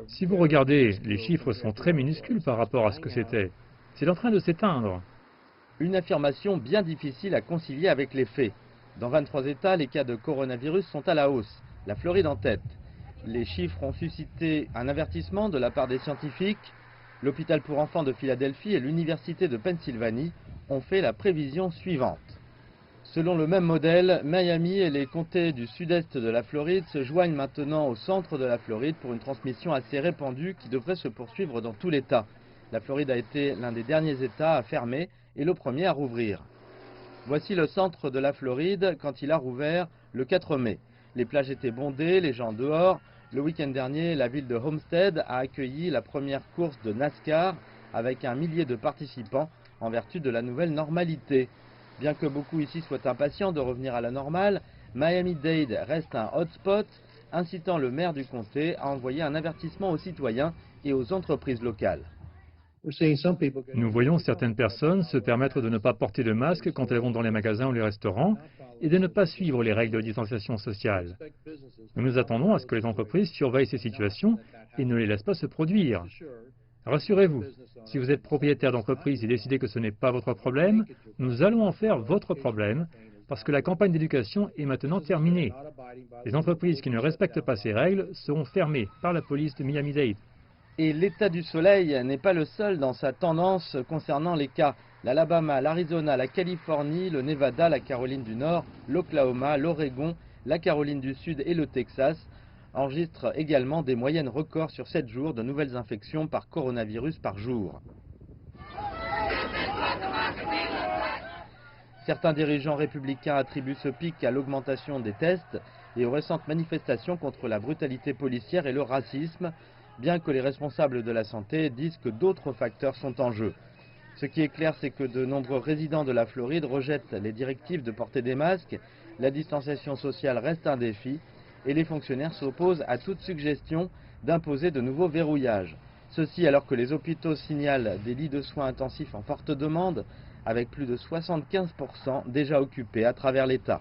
Si vous regardez, les chiffres sont très minuscules par rapport à ce que c'était. C'est en train de s'éteindre. Une affirmation bien difficile à concilier avec les faits. Dans 23 États, les cas de coronavirus sont à la hausse, la Floride en tête. Les chiffres ont suscité un avertissement de la part des scientifiques. L'hôpital pour enfants de Philadelphie et l'université de Pennsylvanie ont fait la prévision suivante. Selon le même modèle, Miami et les comtés du sud-est de la Floride se joignent maintenant au centre de la Floride pour une transmission assez répandue qui devrait se poursuivre dans tout l'État. La Floride a été l'un des derniers États à fermer et le premier à rouvrir. Voici le centre de la Floride quand il a rouvert le 4 mai. Les plages étaient bondées, les gens dehors. Le week-end dernier, la ville de Homestead a accueilli la première course de NASCAR avec 1 millier de participants en vertu de la nouvelle normalité. Bien que beaucoup ici soient impatients de revenir à la normale, Miami-Dade reste un hotspot, incitant le maire du comté à envoyer un avertissement aux citoyens et aux entreprises locales. Nous voyons certaines personnes se permettre de ne pas porter de masque quand elles vont dans les magasins ou les restaurants et de ne pas suivre les règles de distanciation sociale. Nous nous attendons à ce que les entreprises surveillent ces situations et ne les laissent pas se produire. Rassurez-vous, si vous êtes propriétaire d'entreprise et décidez que ce n'est pas votre problème, nous allons en faire votre problème parce que la campagne d'éducation est maintenant terminée. Les entreprises qui ne respectent pas ces règles seront fermées par la police de Miami-Dade. Et l'état du soleil n'est pas le seul dans sa tendance concernant les cas. L'Alabama, l'Arizona, la Californie, le Nevada, la Caroline du Nord, l'Oklahoma, l'Oregon, la Caroline du Sud et le Texas enregistrent également des moyennes records sur 7 jours de nouvelles infections par coronavirus par jour. Certains dirigeants républicains attribuent ce pic à l'augmentation des tests et aux récentes manifestations contre la brutalité policière et le racisme, bien que les responsables de la santé disent que d'autres facteurs sont en jeu. Ce qui est clair, c'est que de nombreux résidents de la Floride rejettent les directives de porter des masques, la distanciation sociale reste un défi, et les fonctionnaires s'opposent à toute suggestion d'imposer de nouveaux verrouillages. Ceci alors que les hôpitaux signalent des lits de soins intensifs en forte demande, avec plus de 75% déjà occupés à travers l'État.